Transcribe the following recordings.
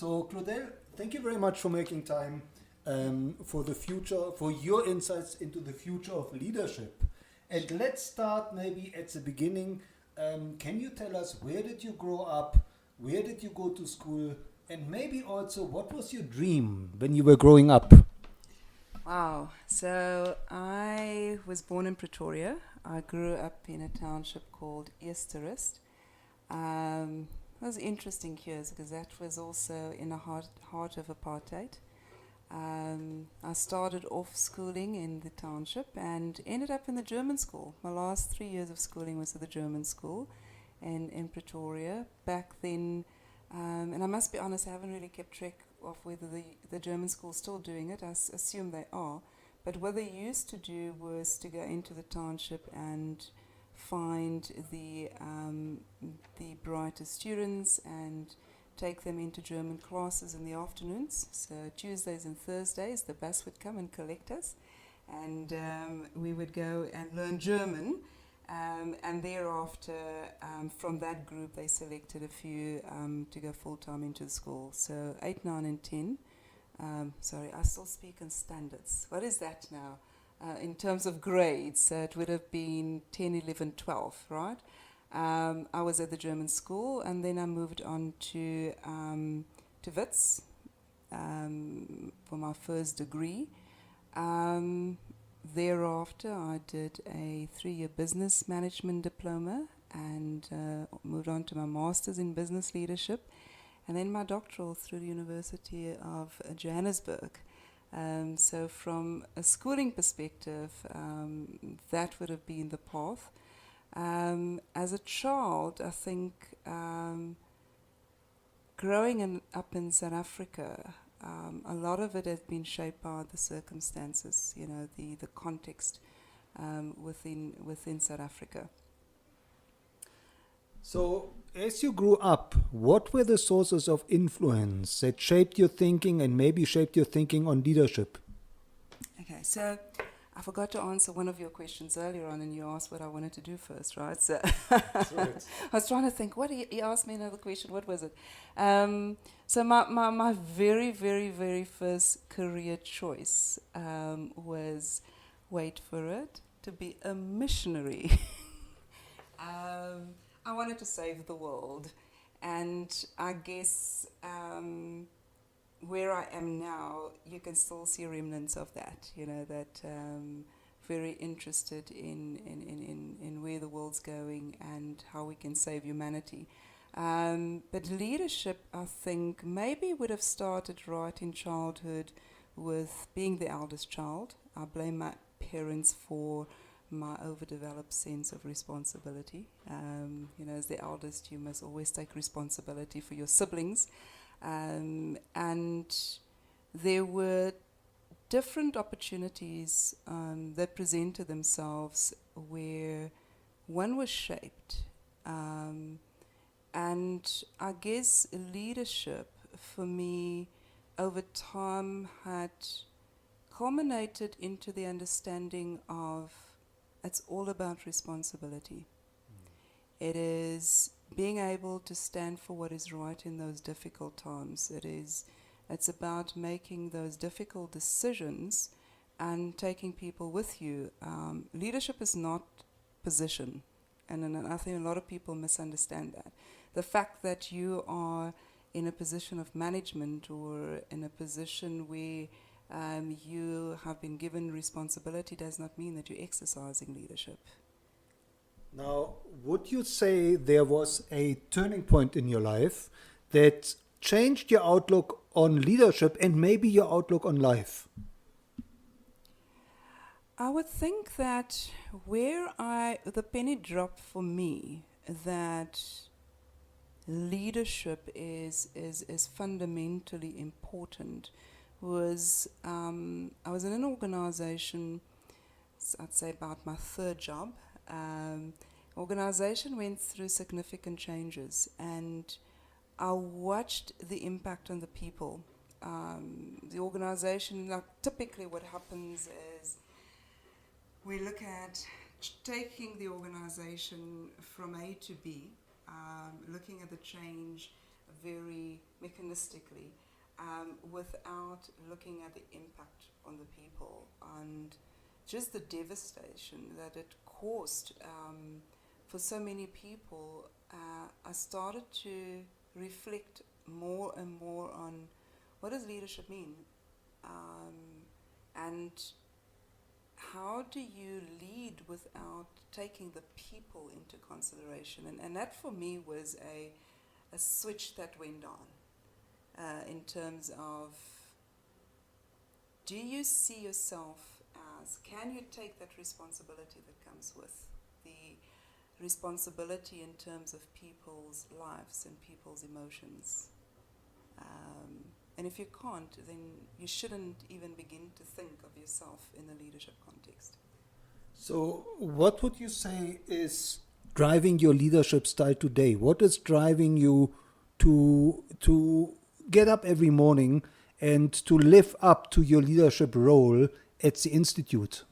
So, Claudelle, thank you very much for making time for the future, for your insights into the future of leadership. And let's start maybe at the beginning. Can you tell us, where did you grow up? Where did you go to school? And maybe also, what was your dream when you were growing up? Wow. So I was born in Pretoria. I grew up in a township called Easterist. It was interesting years because that was also in the heart of apartheid. I started off schooling in the township and ended up in the German school. My last 3 years of schooling was at the German school in Pretoria. Back then, and I must be honest, I haven't really kept track of whether the German school is still doing it. I assume they are. But what they used to do was to go into the township and find the brightest students and take them into German classes in the afternoons. So Tuesdays and Thursdays, the bus would come and collect us, and we would go and learn German. And thereafter, from that group, they selected a few to go full-time into the school. So 8, 9, and 10. Sorry, I still speak in standards. What is that now? In terms of grades, so it would have been 10, 11, 12, right? I was at the German school, and then I moved on to Wits for my first degree. Thereafter, I did a 3-year business management diploma and moved on to my master's in business leadership, and then my doctoral through the University of Johannesburg. So from a schooling perspective, that would have been the path. As a child, I think growing up in South Africa, a lot of it has been shaped by the circumstances, the context within South Africa. So, as you grew up, what were the sources of influence that shaped your thinking and maybe shaped your thinking on leadership? Okay, so I forgot to answer one of your questions earlier on, and you asked what I wanted to do first, right? So I was trying to think, what he asked me another question, what was it? So my very, very, very first career choice was, wait for it, to be a missionary. I wanted to save the world, and I guess where I am now, you can still see remnants of that, very interested in where the world's going and how we can save humanity. But leadership, I think, maybe would have started right in childhood with being the eldest child. I blame my parents for my overdeveloped sense of responsibility. As the eldest, you must always take responsibility for your siblings. And there were different opportunities that presented themselves where one was shaped. And I guess leadership, for me, over time had culminated into the understanding of it's all about responsibility. It is being able to stand for what is right in those difficult times. It's about making those difficult decisions and taking people with you. Leadership is not position, and I think a lot of people misunderstand that. The fact that you are in a position of management or in a position where you have been given responsibility does not mean that you're exercising leadership. Now, would you say there was a turning point in your life that changed your outlook on leadership and maybe your outlook on life? I would think that where the penny dropped for me, that leadership is fundamentally important, was I was in an organization, I'd say about my third job. Organization went through significant changes, and I watched the impact on the people. The organization, typically what happens is we look at taking the organization from A to B, looking at the change very mechanistically, without looking at the impact on the people and just the devastation that it caused for so many people. I started to reflect more and more on what does leadership mean, and how do you lead without taking the people into consideration? And that for me was a switch that went on in terms of, do you see yourself as, can you take that responsibility that comes with the responsibility in terms of people's lives and people's emotions? And if you can't, then you shouldn't even begin to think of yourself in a leadership context. So what would you say is driving your leadership style today? What is driving you to get up every morning and to live up to your leadership role at the Institute?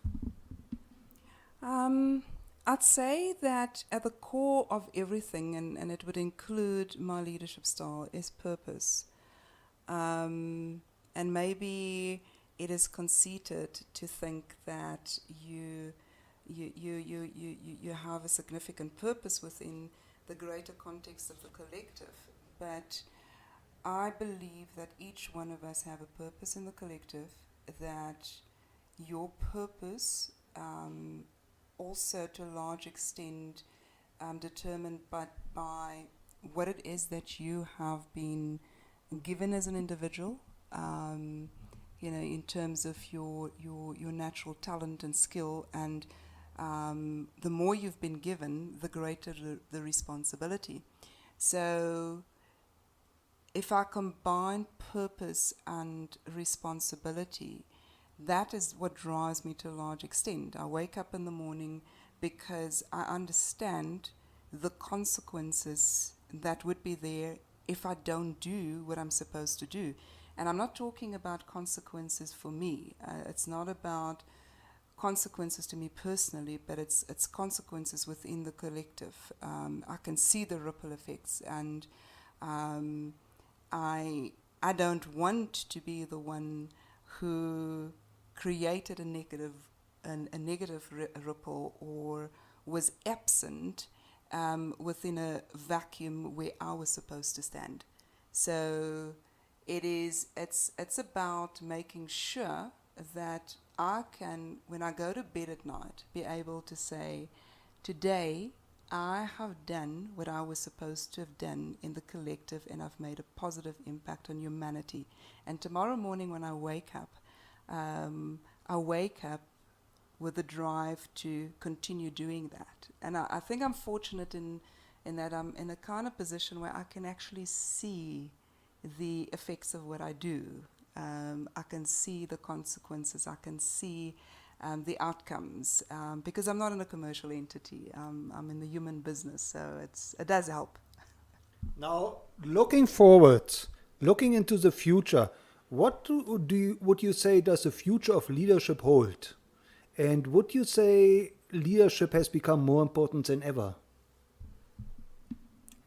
I'd say that at the core of everything, and it would include my leadership style, is purpose. And maybe it is conceited to think that you have a significant purpose within the greater context of the collective. But I believe that each one of us have a purpose in the collective, that your purpose also to a large extent determined by what it is that you have been given as an individual, in terms of your natural talent and skill, and the more you've been given, the greater the responsibility. So if I combine purpose and responsibility, that is what drives me to a large extent. I wake up in the morning because I understand the consequences that would be there if I don't do what I'm supposed to do. And I'm not talking about consequences for me. It's not about consequences to me personally, but it's consequences within the collective. I can see the ripple effects, and I don't want to be the one who created a negative ripple or was absent within a vacuum where I was supposed to stand. So it's about making sure that I can, when I go to bed at night, be able to say, today I have done what I was supposed to have done in the collective, and I've made a positive impact on humanity. And tomorrow morning when I wake up with the drive to continue doing that. And I think I'm fortunate in that I'm in a kind of position where I can actually see the effects of what I do. I can see the consequences. I can see the outcomes, because I'm not in a commercial entity. I'm in the human business, so it does help. Now, looking forward, looking into the future, what would you say does the future of leadership hold? And would you say leadership has become more important than ever?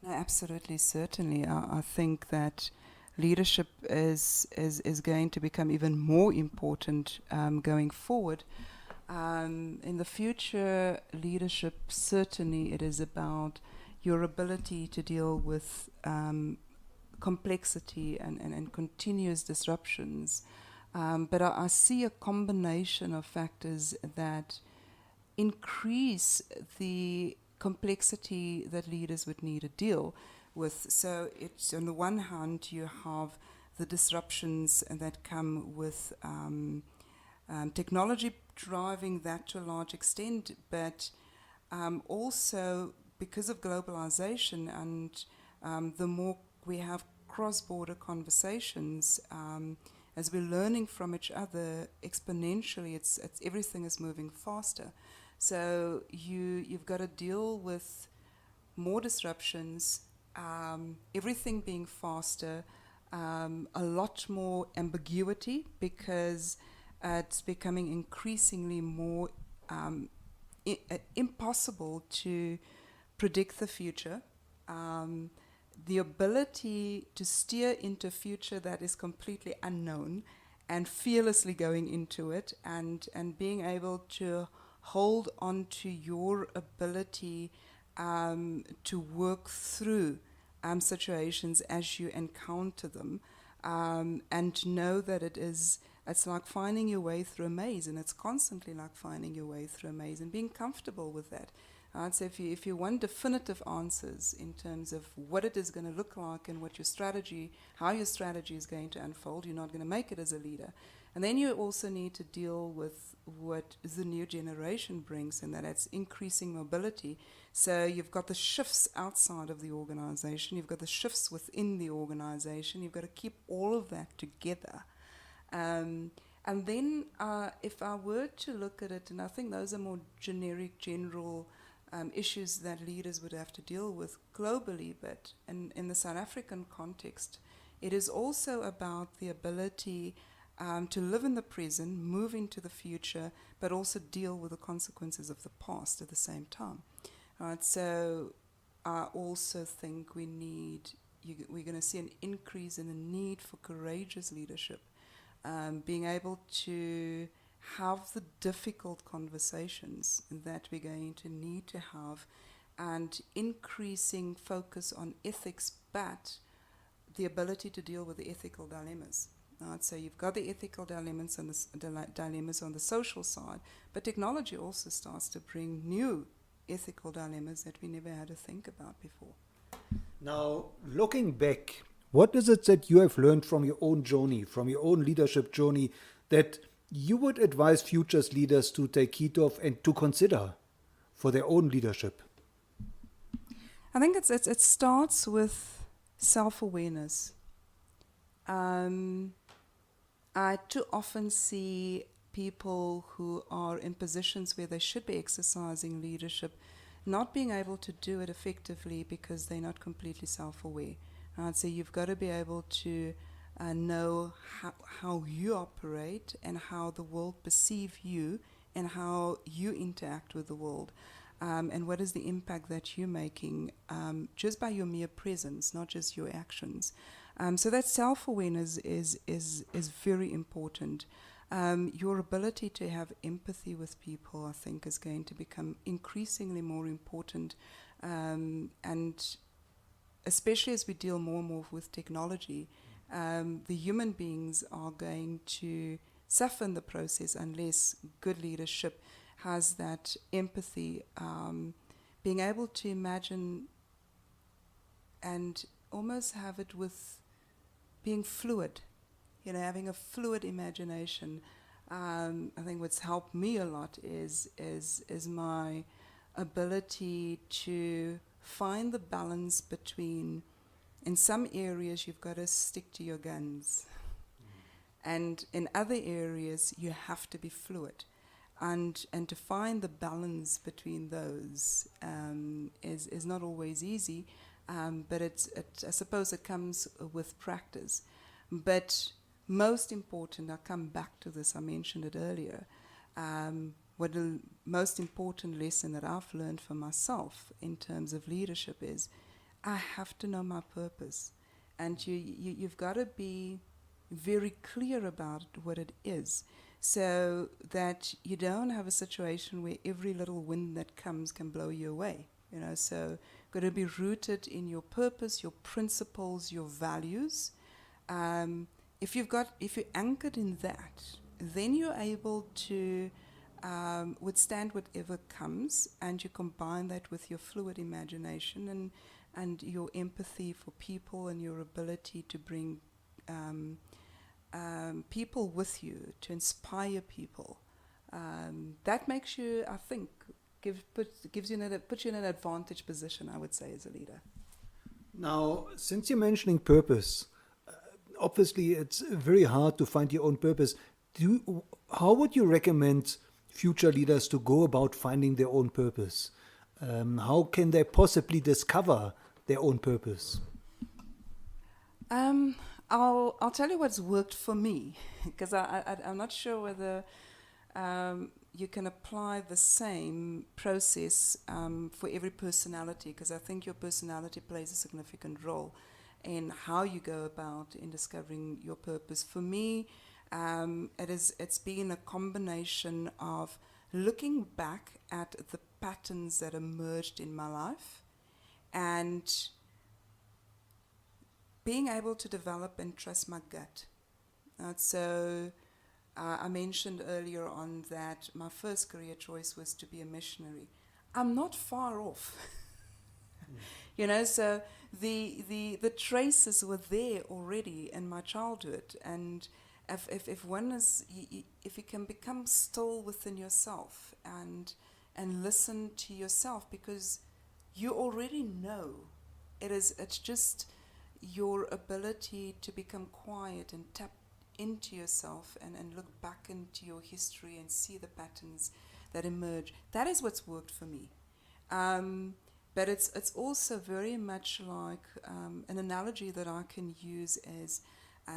No, absolutely, certainly. I think that leadership is going to become even more important going forward. In the future, leadership, certainly it is about your ability to deal with complexity and continuous disruptions. But I see a combination of factors that increase the complexity that leaders would need to deal with. So it's, on the one hand, you have the disruptions that come with technology driving that to a large extent, but also because of globalization and the more we have cross-border conversations, as we're learning from each other exponentially, it's everything is moving faster. So you've got to deal with more disruptions, everything being faster, a lot more ambiguity, because it's becoming increasingly more impossible to predict the future. the ability to steer into a future that is completely unknown and fearlessly going into it, and being able to hold on to your ability to work through situations as you encounter them, and know that it's like finding your way through a maze, and it's constantly like finding your way through a maze, and being comfortable with that. So if you want definitive answers in terms of what it is going to look like and what your strategy, how your strategy is going to unfold, you're not going to make it as a leader. And then you also need to deal with what the new generation brings, and that's increasing mobility. So you've got the shifts outside of the organization, you've got the shifts within the organization, you've got to keep all of that together. And then if I were to look at it, and I think those are more generic, general issues that leaders would have to deal with globally, but in the South African context, it is also about the ability to live in the present, move into the future, but also deal with the consequences of the past at the same time. Right, so I also think we're going to see an increase in the need for courageous leadership, being able to have the difficult conversations that we're going to need to have, and increasing focus on ethics, but the ability to deal with the ethical dilemmas. Right? So you've got the ethical dilemmas and the dilemmas on the social side, but technology also starts to bring new ethical dilemmas that we never had to think about before. Now, looking back, what is it that you have learned from your own journey, from your own leadership journey, that you would advise future leaders to take heed of and to consider for their own leadership? I think it starts with self-awareness. I too often see people who are in positions where they should be exercising leadership not being able to do it effectively because they're not completely self-aware. So you've got to be able to know how you operate and how the world perceives you and how you interact with the world, and what is the impact that you're making just by your mere presence, not just your actions. So that self-awareness is very important. Your ability to have empathy with people, I think, is going to become increasingly more important, and especially as we deal more and more with technology, the human beings are going to suffer in the process unless good leadership has that empathy, being able to imagine and almost have it with being fluid, having a fluid imagination. I think what's helped me a lot is my ability to find the balance between, in some areas you've got to stick to your guns, and in other areas you have to be fluid, and to find the balance between those is not always easy, but I suppose it comes with practice. But most important, I come back to this, I mentioned it earlier, what the most important lesson that I've learned for myself in terms of leadership is I have to know my purpose. And you've got to be very clear about what it is, so that you don't have a situation where every little wind that comes can blow you away. So got to be rooted in your purpose, your principles, your values. If you're anchored in that, then you're able to withstand whatever comes, and you combine that with your fluid imagination and your empathy for people and your ability to bring people with you, to inspire people. That makes you, I think, puts you in an advantage position, I would say, as a leader. Now, since you're mentioning purpose, obviously it's very hard to find your own purpose. How would you recommend future leaders to go about finding their own purpose? How can they possibly discover their own purpose? I'll tell you what's worked for me, because I'm not sure whether you can apply the same process for every personality, because I think your personality plays a significant role in how you go about in discovering your purpose. For me, it's been a combination of looking back at the patterns that emerged in my life and being able to develop and trust my gut. So I mentioned earlier on that my first career choice was to be a missionary. I'm not far off. You know, so the traces were there already in my childhood. And if one is, if you can become still within yourself and listen to yourself, because you already know, it's just your ability to become quiet and tap into yourself and look back into your history and see the patterns that emerge. That is what's worked for me. But it's also very much like an analogy that I can use is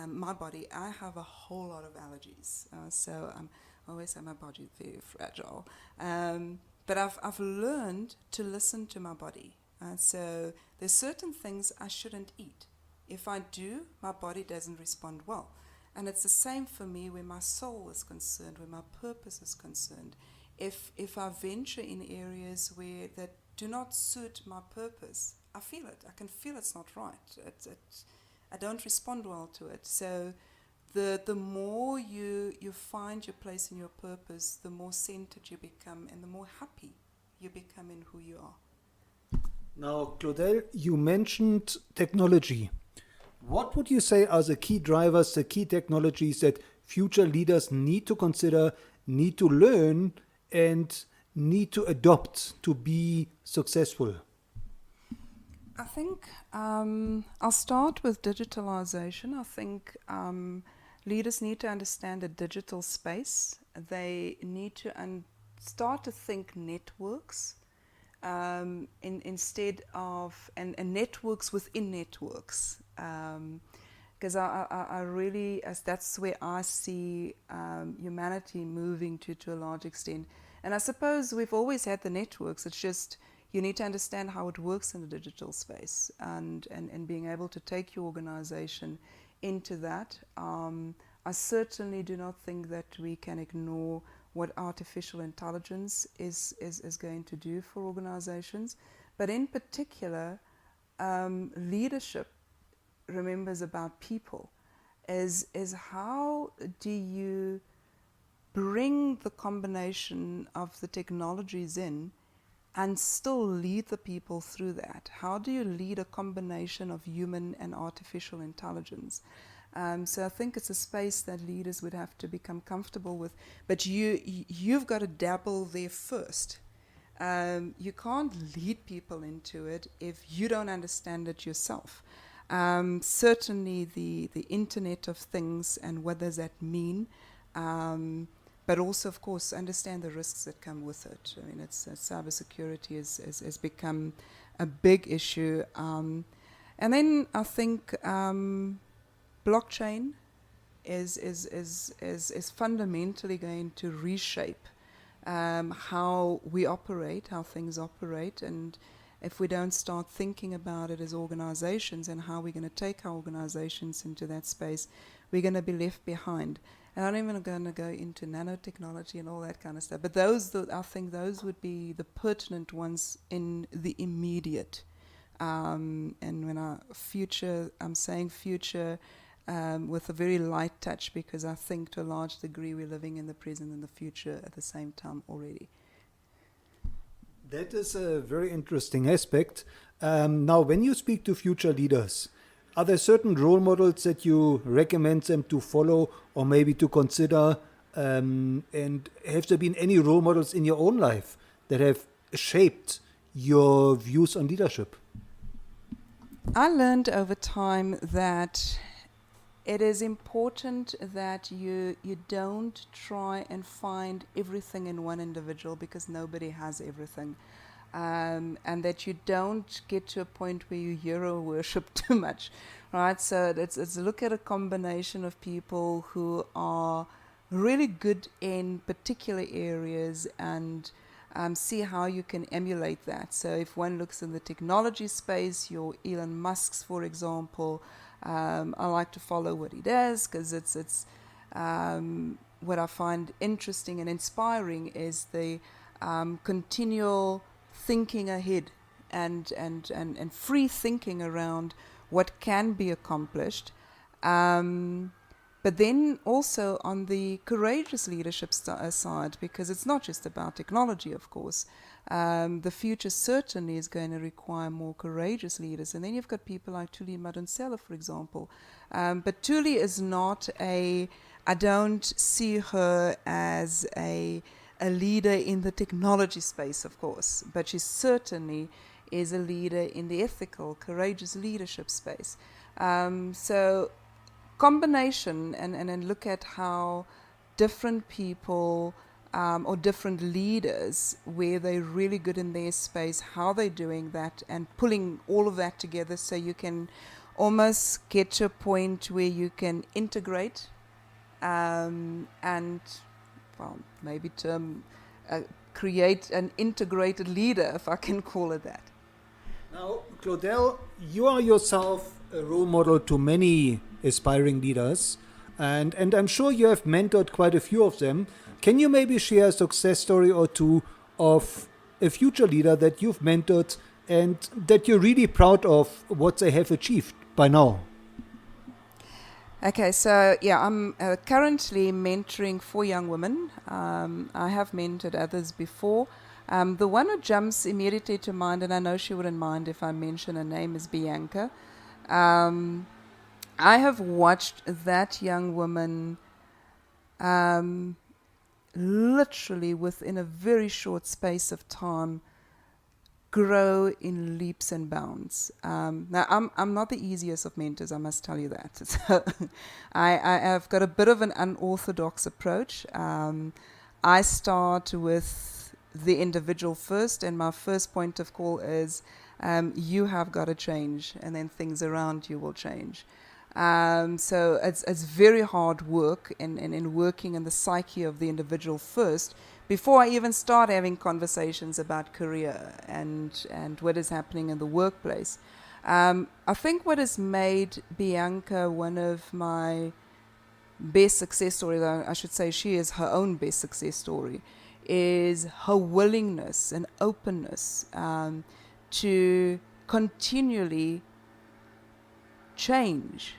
my body. I have a whole lot of allergies, so I always say my body is very fragile. But I've learned to listen to my body. So there's certain things I shouldn't eat. If I do, my body doesn't respond well. And it's the same for me where my soul is concerned, where my purpose is concerned. If I venture in areas where that do not suit my purpose, I feel it. I can feel it's not right. I don't respond well to it. So the more you find your place in your purpose, the more centered you become and the more happy you become in who you are. Now, Claudelle, you mentioned technology. What would you say are the key drivers, the key technologies that future leaders need to consider, need to learn, and need to adopt to be successful? I think I'll start with digitalization. I think leaders need to understand the digital space. They need to start to think networks instead of and networks within networks. Because I really, as that's where I see humanity moving to a large extent. And I suppose we've always had the networks. It's just you need to understand how it works in the digital space and being able to take your organization into that. I certainly do not think that we can ignore what artificial intelligence is going to do for organizations. But in particular, leadership remembers about people is how do you bring the combination of the technologies in and still lead the people through that? How do you lead a combination of human and artificial intelligence? So I think it's a space that leaders would have to become comfortable with, but you've got to dabble there first. You can't lead people into it if you don't understand it yourself. Certainly the Internet of Things and what does that mean, but also, of course, understand the risks that come with it. I mean, cybersecurity has become a big issue. And then I think blockchain is fundamentally going to reshape how we operate, how things operate, and if we don't start thinking about it as organizations and how we're going to take our organizations into that space, we're going to be left behind. And I'm not even going to go into nanotechnology and all that kind of stuff, but I think those would be the pertinent ones in the immediate. And when I'm saying future with a very light touch, because I think to a large degree we're living in the present and the future at the same time already. That is a very interesting aspect. Now, when you speak to future leaders, are there certain role models that you recommend them to follow or maybe to consider? And have there been any role models in your own life that have shaped your views on leadership? I learned over time that it is important that you don't try and find everything in one individual, because nobody has everything. And that you don't get to a point where you hero worship too much, right? So it's look at a combination of people who are really good in particular areas and see how you can emulate that. So if one looks in the technology space, your Elon Musk's, for example, I like to follow what he does because it's what I find interesting and inspiring is the continual thinking ahead and free thinking around what can be accomplished. But then also on the courageous leadership side, because it's not just about technology, of course. The future certainly is going to require more courageous leaders. And then you've got people like Tuli Madonsela, for example. But Tuli is not I don't see her as a leader in the technology space, of course. But she certainly is a leader in the ethical, courageous leadership space. So combination and look at how different people or different leaders, where they're really good in their space, how they're doing that, and pulling all of that together so you can almost get to a point where you can integrate and, well, maybe create an integrated leader, if I can call it that. Now, Claudelle, you are yourself a role model to many aspiring leaders, and I'm sure you have mentored quite a few of them. Can you maybe share a success story or two of a future leader that you've mentored and that you're really proud of what they have achieved by now? Okay, so yeah, I'm currently mentoring 4 young women. I have mentored others before. The one who jumps immediately to mind, and I know she wouldn't mind if I mention her name, is Bianca. I have watched that young woman literally within a very short space of time grow in leaps and bounds. Now, I'm not the easiest of mentors, I must tell you that. So I have got a bit of an unorthodox approach. I start with the individual first, and my first point of call is you have got to change, and then things around you will change. So it's very hard work in working in the psyche of the individual first before I even start having conversations about career and what is happening in the workplace. I think what has made Bianca one of my best success stories, I should say she is her own best success story, is her willingness and openness to continually change.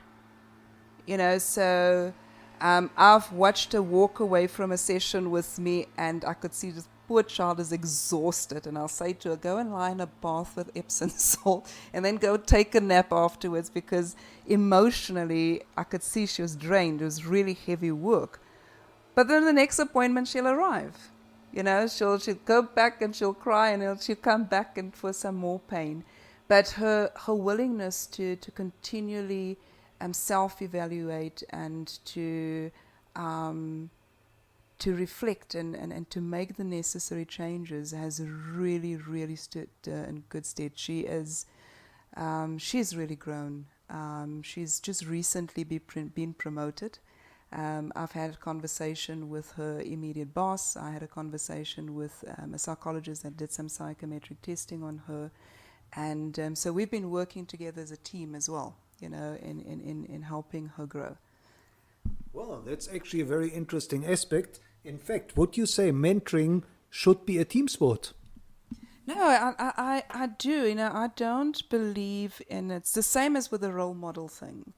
You know, so I've watched her walk away from a session with me, and I could see this poor child is exhausted, and I'll say to her, go and lie in a bath with Epsom salt and then go take a nap afterwards, because emotionally I could see she was drained. It was really heavy work. But then the next appointment she'll arrive. You know, she'll go back and she'll cry, and she'll come back and for some more pain. But her willingness to continually self-evaluate and to reflect and to make the necessary changes has really, really stood in good stead. She's really grown. She's just recently been promoted. I've had a conversation with her immediate boss. I had a conversation with a psychologist that did some psychometric testing on her. And so we've been working together as a team as well, you know, in helping her grow. Well, that's actually a very interesting aspect. In fact, would you say mentoring should be a team sport? No, I do. You know, I don't believe in it's the same as with the role model thing,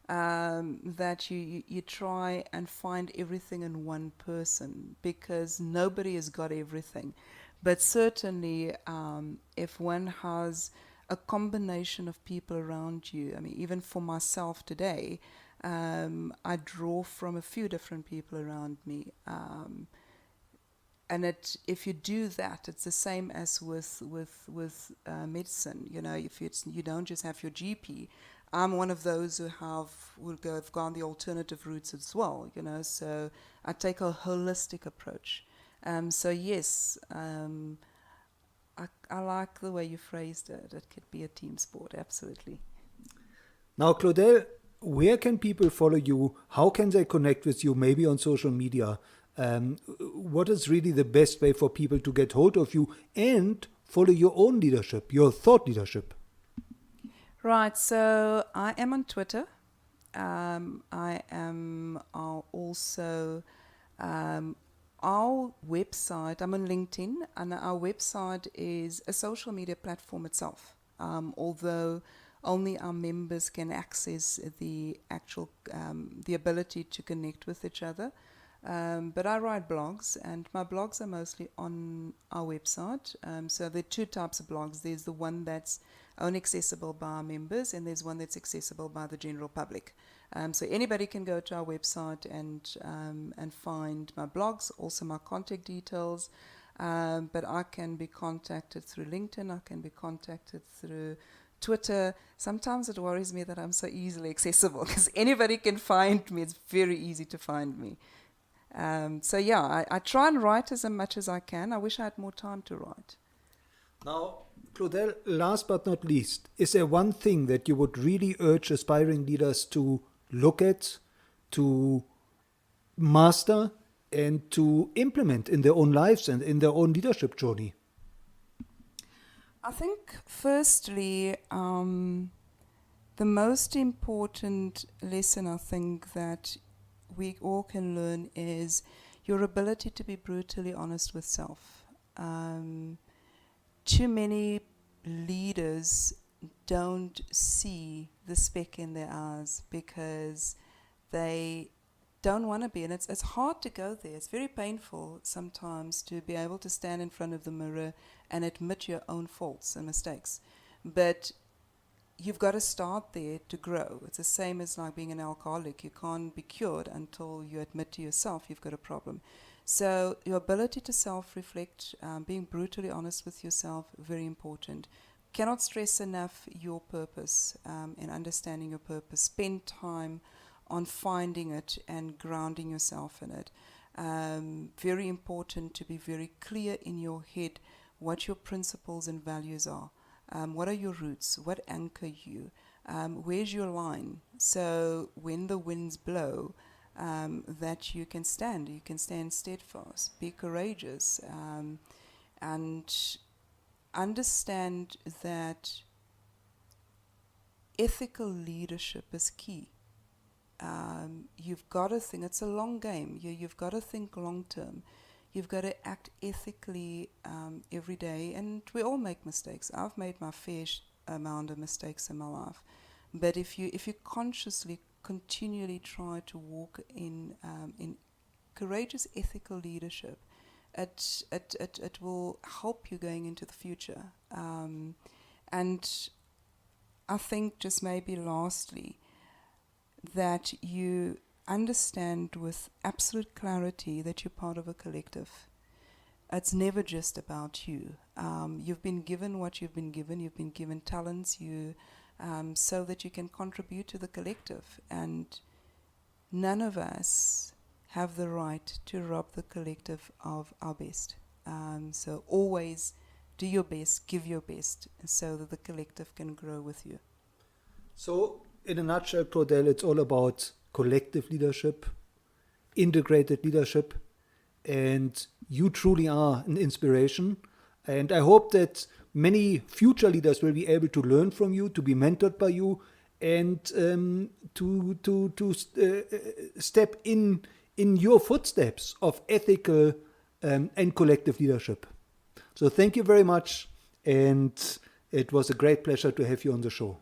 that you try and find everything in one person, because nobody has got everything. But certainly, if one has a combination of people around you, I mean, even for myself today, I draw from a few different people around me. And if you do that, it's the same as with medicine. You know, if you don't just have your GP. I'm one of those who have gone the alternative routes as well. You know, so I take a holistic approach. So yes, I like the way you phrased it. It could be a team sport, absolutely. Now, Claudelle, where can people follow you? How can they connect with you? Maybe on social media. What is really the best way for people to get hold of you and follow your own leadership, your thought leadership? Right, so I am on Twitter. I am also our website. I'm on LinkedIn, and our website is a social media platform itself. Although only our members can access the actual the ability to connect with each other. But I write blogs, and my blogs are mostly on our website. So there are two types of blogs. There's the one that's only accessible by our members, and there's one that's accessible by the general public. So anybody can go to our website and find my blogs, also my contact details. But I can be contacted through LinkedIn. I can be contacted through Twitter. Sometimes it worries me that I'm so easily accessible because anybody can find me. It's very easy to find me. So yeah, I try and write as much as I can. I wish I had more time to write. Now, Claudelle, last but not least, is there one thing that you would really urge aspiring leaders to look at, to master, and to implement in their own lives and in their own leadership journey? I think, firstly, the most important lesson I think that we all can learn is your ability to be brutally honest with self. Too many leaders don't see the speck in their eyes because they don't want to be, and it's hard to go there. It's very painful sometimes to be able to stand in front of the mirror and admit your own faults and mistakes. But you've got to start there to grow. It's the same as like being an alcoholic. You can't be cured until you admit to yourself you've got a problem. So your ability to self-reflect, being brutally honest with yourself, very important. Cannot stress enough your purpose and understanding your purpose. Spend time on finding it and grounding yourself in it. Very important to be very clear in your head what your principles and values are. What are your roots? What anchor you? Where's your line? So when the winds blow, that you can stand steadfast, be courageous, and understand that ethical leadership is key. You've got to think, it's a long game. You've got to think long term. You've got to act ethically every day, and we all make mistakes. I've made my fair amount of mistakes in my life, but if you consciously, continually try to walk in courageous, ethical leadership, it will help you going into the future. And I think just maybe lastly, that you understand with absolute clarity that you're part of a collective. It's never just about you. You've been given what you've been given. You've been given talents so that you can contribute to the collective. And none of us have the right to rob the collective of our best. So always do your best, give your best, so that the collective can grow with you. So, in a nutshell, Claudelle, it's all about collective leadership, integrated leadership, and you truly are an inspiration. And I hope that many future leaders will be able to learn from you, to be mentored by you, and to step in your footsteps of ethical and collective leadership. So thank you very much, and it was a great pleasure to have you on the show.